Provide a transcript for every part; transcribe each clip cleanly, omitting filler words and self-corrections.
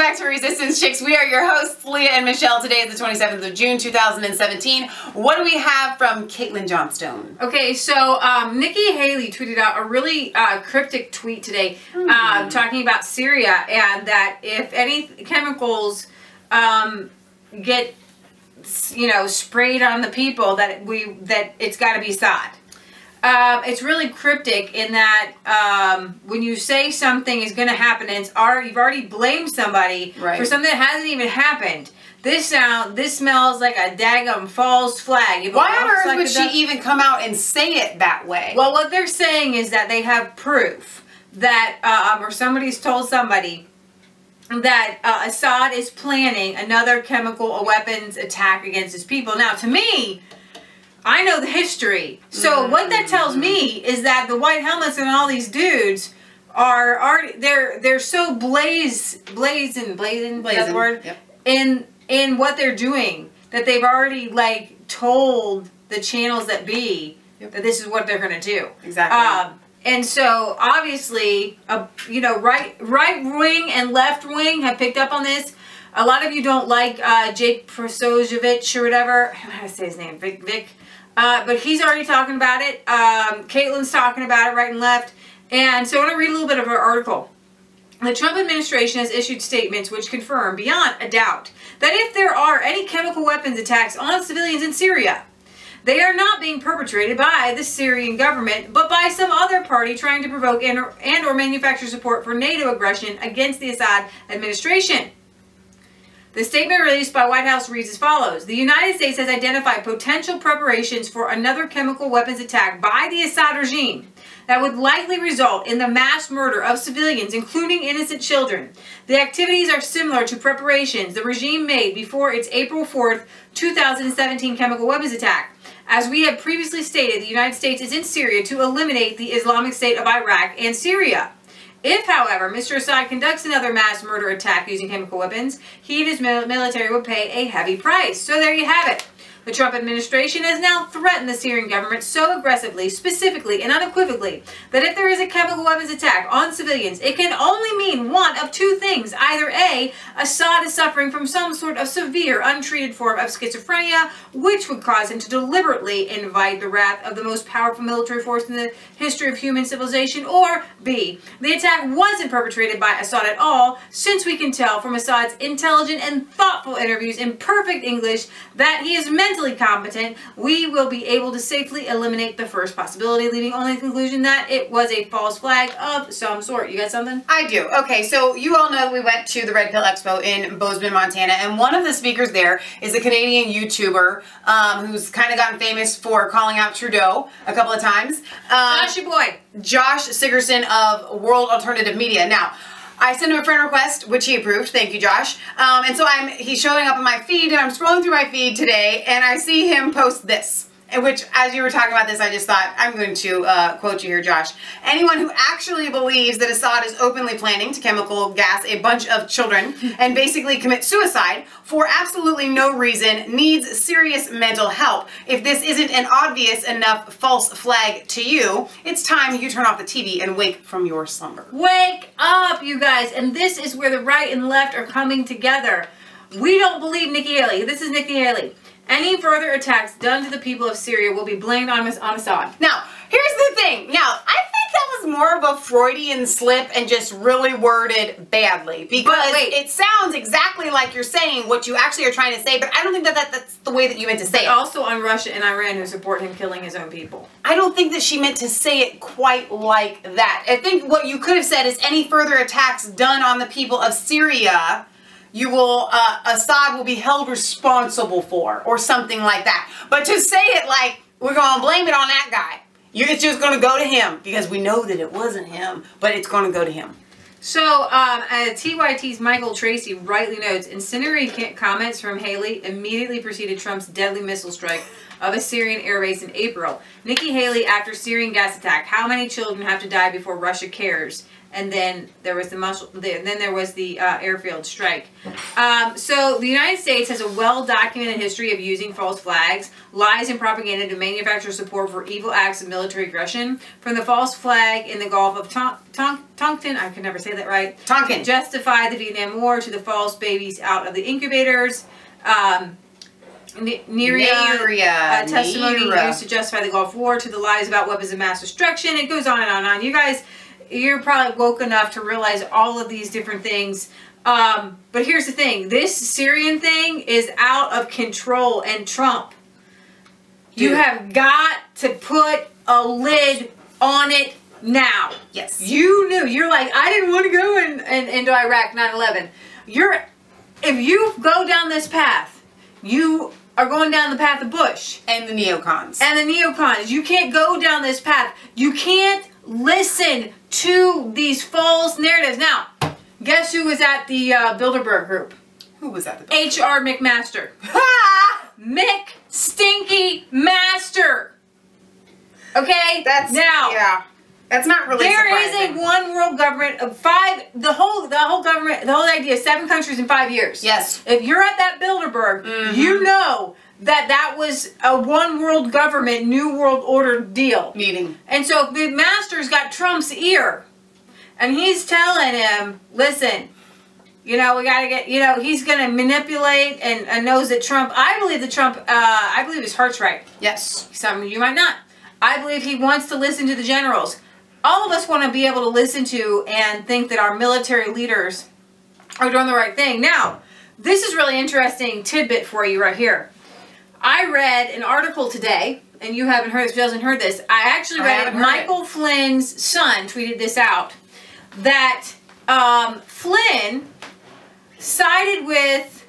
back to Resistance Chicks. We are your hosts, Leah and Michelle. Today is the 27th of June, 2017. What do we have from Caitlin Johnstone? Okay, so Nikki Haley tweeted out a really cryptic tweet today talking about Syria, and that if any chemicals get, you know, sprayed on the people, that it's got to be Assad. It's really cryptic in that when you say something is going to happen and you've already blamed somebody for something that hasn't even happened. This smells like a daggum false flag. Why on earth would she even come out and say it that way? Well, what they're saying is that they have proof that, or somebody's told somebody that Assad is planning another chemical weapons attack against his people. Now, to me, I know the history. So what that tells me is that the white helmets and all these dudes are they're so blazing, that's the word, in what they're doing, that they've already like told the channels that be that this is what they're going to do. Exactly. And so obviously, you know, right wing and left wing have picked up on this. A lot of you don't like Jake Prasojevich or whatever. I don't know how to say his name. Vic. But he's already talking about it. Caitlin's talking about it right and left. And so I want to read a little bit of her article. The Trump administration has issued statements which confirm beyond a doubt that if there are any chemical weapons attacks on civilians in Syria, they are not being perpetrated by the Syrian government, but by some other party trying to provoke and or manufacture support for NATO aggression against the Assad administration. The statement released by White House reads as follows. The United States has identified potential preparations for another chemical weapons attack by the Assad regime that would likely result in the mass murder of civilians, including innocent children. The activities are similar to preparations the regime made before its April 4th, 2017 chemical weapons attack. As we have previously stated, the United States is in Syria to eliminate the Islamic State of Iraq and Syria. If, however, Mr. Assad conducts another mass murder attack using chemical weapons, he and his military would pay a heavy price. So there you have it. The Trump administration has now threatened the Syrian government so aggressively, specifically, and unequivocally that if there is a chemical weapons attack on civilians, it can only mean one of two things. Either A, Assad is suffering from some sort of severe, untreated form of schizophrenia, which would cause him to deliberately invite the wrath of the most powerful military force in the history of human civilization, or B, the attack wasn't perpetrated by Assad at all, since we can tell from Assad's intelligent and thoughtful interviews in perfect English that he is mentally competent. We will be able to safely eliminate the first possibility, leaving only the conclusion that it was a false flag of some sort. You got something? I do. Okay, so you all know we went to the Red Pill Expo in Bozeman, Montana, and one of the speakers there is a Canadian YouTuber who's kind of gotten famous for calling out Trudeau a couple of times. Josh, your boy. Josh Sigerson of World Alternative Media. Now, I sent him a friend request, which he approved. Thank you, Josh. And so he's showing up on my feed, and I'm scrolling through my feed today, and I see him post this. Which, as you were talking about this, I just thought, I'm going to quote you here, Josh. Anyone who actually believes that Assad is openly planning to chemical gas a bunch of children and basically commit suicide for absolutely no reason needs serious mental help. If this isn't an obvious enough false flag to you, it's time you turn off the TV and wake from your slumber. Wake up, you guys. And this is where the right and left are coming together. We don't believe Nikki Haley. This is Nikki Haley. Any further attacks done to the people of Syria will be blamed on Assad. Now, here's the thing. Now, I think that was more of a Freudian slip and just really worded badly. Because it sounds exactly like you're saying what you actually are trying to say, but I don't think that that's the way that you meant to say it. Also on Russia and Iran, who support him killing his own people. I don't think that she meant to say it quite like that. I think what you could have said is any further attacks done on the people of Syria, Assad will be held responsible for, or something like that. But to say it like, we're going to blame it on that guy. It's just going to go to him, because we know that it wasn't him, but it's going to go to him. So, TYT's Michael Tracy rightly notes, incendiary comments from Haley immediately preceded Trump's deadly missile strike of a Syrian airbase in April. Nikki Haley after Syrian gas attack. How many children have to die before Russia cares? And then there was the airfield strike. So the United States has a well-documented history of using false flags, lies, and propaganda to manufacture support for evil acts of military aggression. From the false flag in the Gulf of Tonkin, I can never say that right. Tonkin. To justify the Vietnam War, to the false babies out of the incubators. Neria testimony used to justify the Gulf War, to the lies about weapons of mass destruction. It goes on and on and on. You guys, you're probably woke enough to realize all of these different things. But here's the thing. This Syrian thing is out of control. And Trump, you have got to put a lid on it now. Yes. You knew. You're like, I didn't want to go into Iraq 9/11. If you go down this path, you are going down the path of Bush. And the neocons. And the neocons. You can't go down this path. You can't listen to these false narratives. Now, guess who was at the Bilderberg group? Who was at the Bilderberg? H.R. McMaster. Mick Stinky Master. Okay? That's, now, yeah. That's not really surprising. There is a one world government of five, the whole government, the whole idea is 7 countries in 5 years. Yes. If you're at that Bilderberg, you know that was a one world government, new world order deal. Meeting. And so if McMaster's got Trump's ear, and he's telling him, listen, you know, we got to get, you know, he's going to manipulate and knows that Trump, I believe his heart's right. Yes. Some of you might not. I believe he wants to listen to the generals. All of us want to be able to listen to and think that our military leaders are doing the right thing. Now, this is really interesting tidbit for you right here. I read an article today, and you haven't heard this, Bill hasn't heard this. I actually read it. Michael Flynn's son tweeted this out, that Flynn sided with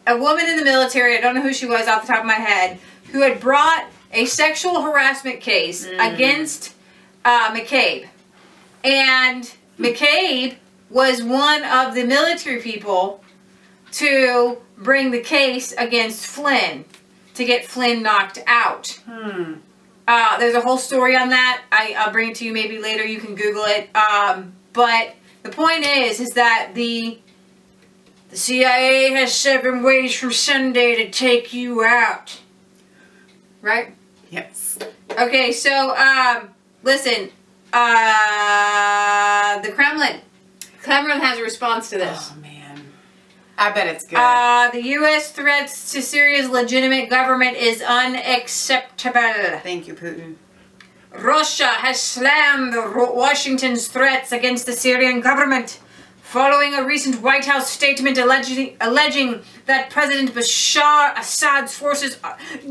a woman in the military, I don't know who she was off the top of my head, who had brought a sexual harassment case against McCabe. And McCabe was one of the military people to bring the case against Flynn to get Flynn knocked out. There's a whole story on that. I'll bring it to you maybe later. You can Google it. But the point is that the CIA has 7 ways from Sunday to take you out. Right? Yes. Okay, so, listen, the Kremlin has a response to this. Oh, man. I bet it's good. The U.S. threats to Syria's legitimate government is unacceptable. Thank you, Putin. Russia has slammed Washington's threats against the Syrian government following a recent White House statement alleging that President Bashar Assad's forces...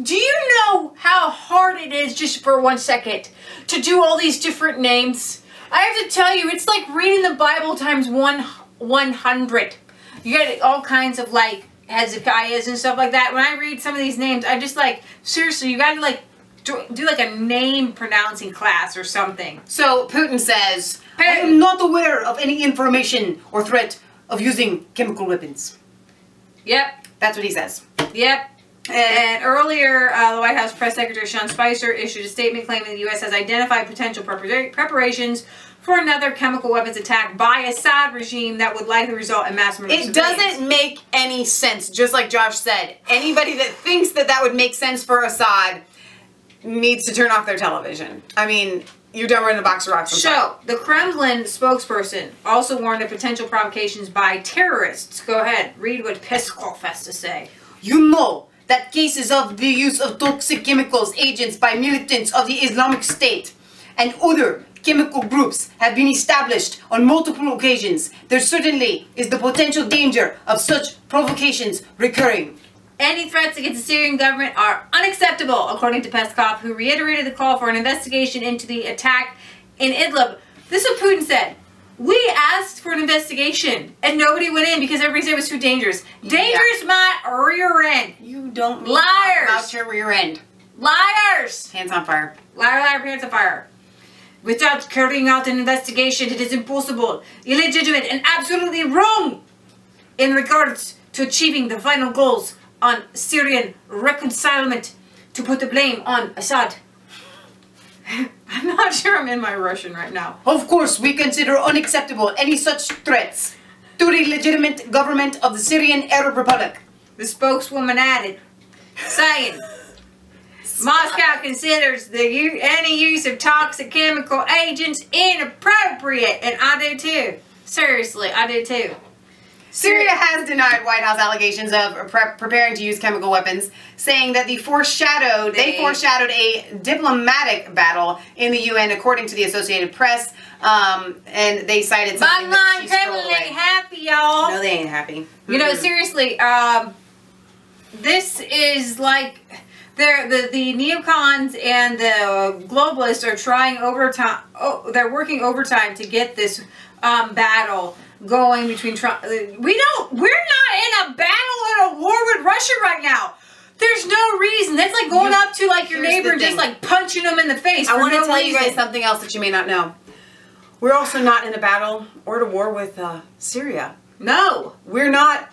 Do you know how hard it is, just for 1 second, to do all these different names? I have to tell you, it's like reading the Bible times 100. You get all kinds of, like, Hezekiahs and stuff like that. When I read some of these names, I just, like, seriously, you gotta, like, do like a name pronouncing class or something. So Putin says, I am not aware of any information or threat of using chemical weapons. Yep. That's what he says. Yep. And earlier, the White House Press Secretary Sean Spicer issued a statement claiming the U.S. has identified potential preparations for another chemical weapons attack by Assad regime that would likely result in mass murder. It doesn't make any sense, just like Josh said. Anybody that thinks that that would make sense for Assad needs to turn off their television. I mean, you're done running a box of rocks. So, the Kremlin spokesperson also warned of potential provocations by terrorists. Go ahead, read what Peskov has to say. You know that cases of the use of toxic chemicals agents by militants of the Islamic State and other chemical groups have been established on multiple occasions. There certainly is the potential danger of such provocations recurring. Any threats against the Syrian government are unacceptable, according to Peskov, who reiterated the call for an investigation into the attack in Idlib. This is what Putin said. We asked for an investigation, and nobody went in because everybody said it was too dangerous. Dangerous, my rear end. You don't need liars. To talk about your rear end. Liars. Hands on fire. Liar, liar, pants on fire. Without carrying out an investigation, it is impossible, illegitimate, and absolutely wrong in regards to achieving the final goals on Syrian reconciliation. to put the blame on Assad. I'm not sure I'm in my Russian right now. Of course, we consider unacceptable any such threats to the legitimate government of the Syrian Arab Republic. The spokeswoman added, saying, Moscow considers any use of toxic chemical agents inappropriate. And I do too. Seriously, I do too. Syria has denied White House allegations of preparing to use chemical weapons, saying that they foreshadowed a diplomatic battle in the UN, according to the Associated Press. And they cited something that she Kremlin ain't happy, y'all. No, they ain't happy. You know, seriously, this is like the neocons and the globalists are trying overtime. Oh, they're working overtime to get this battle going between Trump. We're not in a battle and a war with Russia right now. There's no reason. That's like going up to like your neighbor and just like punching them in the face. I want to tell you guys something else that you may not know. We're also not in a battle or a war with Syria. No. We're not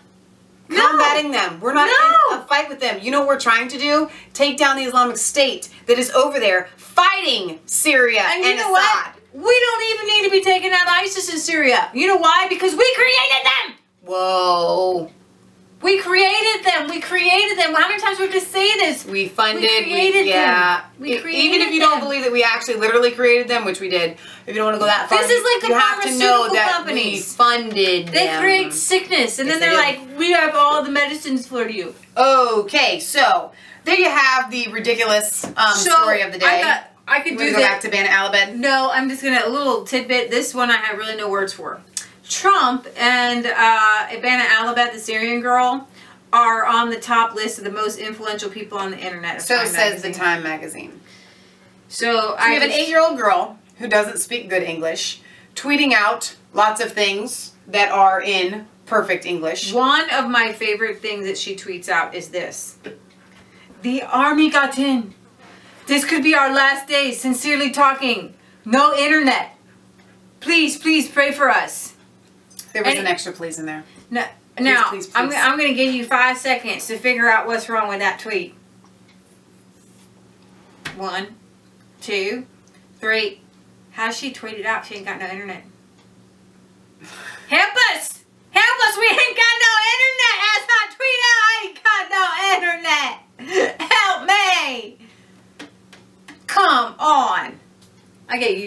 combating them. We're not in a fight with them. You know what we're trying to do? Take down the Islamic State that is over there fighting Syria and you know Assad. What? We don't even need to be taking out ISIS in Syria. You know why? Because we created them. Whoa. We created them. We created them. How many times do we have to say this? We funded. We created them. We created Even if you don't believe that we actually literally created them, which we did, if you don't want to go that far, this is like the you have to know that companies. we funded them. They create sickness, and then they're like, we have all the medicines for you. Okay, so there you have the ridiculous story of the day. I could do go back to Bana Alabed. No, I'm just gonna a little tidbit. This one I have really no words for. Trump and Bana Alabed, the Syrian girl, are on the top list of the most influential people on the internet. So says the Time magazine. So we have an 8-year-old girl who doesn't speak good English, tweeting out lots of things that are in perfect English. One of my favorite things that she tweets out is this: the army got in. This could be our last days. Sincerely talking. No internet. Please, please pray for us. There was an extra please in there. No, now, please. I'm going to give you 5 seconds to figure out what's wrong with that tweet. 1, 2, 3. How's she tweeted out? She ain't got no internet. Help us! Help us! We ain't got no internet! As I tweet out, I ain't got no internet! Help me! Come on! I gave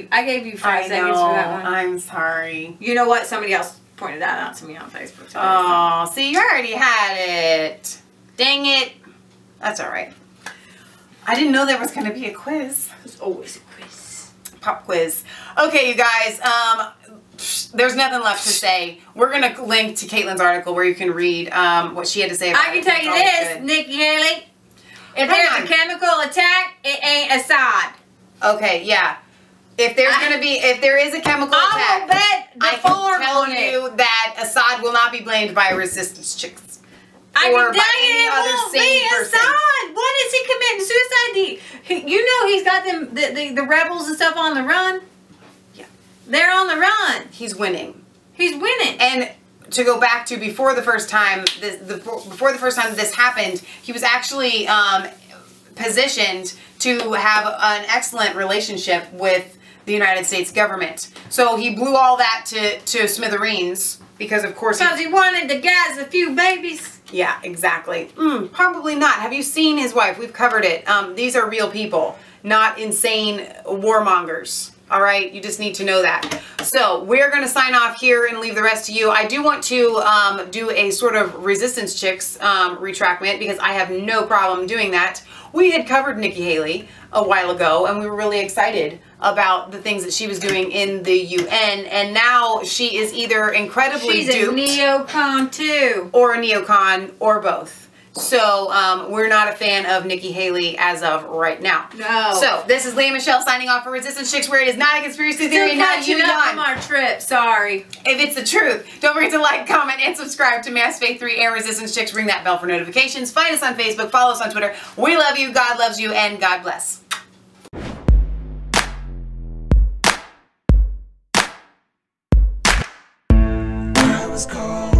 you 5 seconds for that one. I'm sorry. You know what? Somebody else pointed that out to me on Facebook today. Oh, see, you already had it. Dang it. That's all right. I didn't know there was going to be a quiz. There's always a quiz. Pop quiz. Okay, you guys. There's nothing left to say. We're going to link to Caitlin's article where you can read what she had to say about it. I can tell you this, Nikki Haley. If there's a chemical attack, it ain't Assad. Okay, yeah. If there is a chemical attack, I can tell you that Assad will not be blamed by resistance chicks. I can tell you it won't be Assad. What is he committing? Suicide? You know he's got them the rebels and stuff on the run. Yeah, they're on the run. He's winning. He's winning. And to go back to before the first time this happened, he was actually positioned to have an excellent relationship with the United States government. So he blew all that to smithereens because, of course, he wanted to gas a few babies. Yeah, exactly. Probably not. Have you seen his wife? We've covered it. These are real people, not insane warmongers. All right, you just need to know that. So we're going to sign off here and leave the rest to you. I do want to do a sort of resistance chicks retractment because I have no problem doing that. We had covered Nikki Haley a while ago and we were really excited about the things that she was doing in the UN, and now she is either incredibly duped. She's a neocon too. Or a neocon, or both. So we're not a fan of Nikki Haley as of right now. No. So this is Leah Michelle signing off for Resistance Chicks, where it is not a conspiracy theory, not you on our trip. Sorry. If it's the truth, don't forget to like, comment, and subscribe to Mass Faith 3 and Resistance Chicks. Ring that bell for notifications. Find us on Facebook. Follow us on Twitter. We love you. God loves you, and God bless. I was called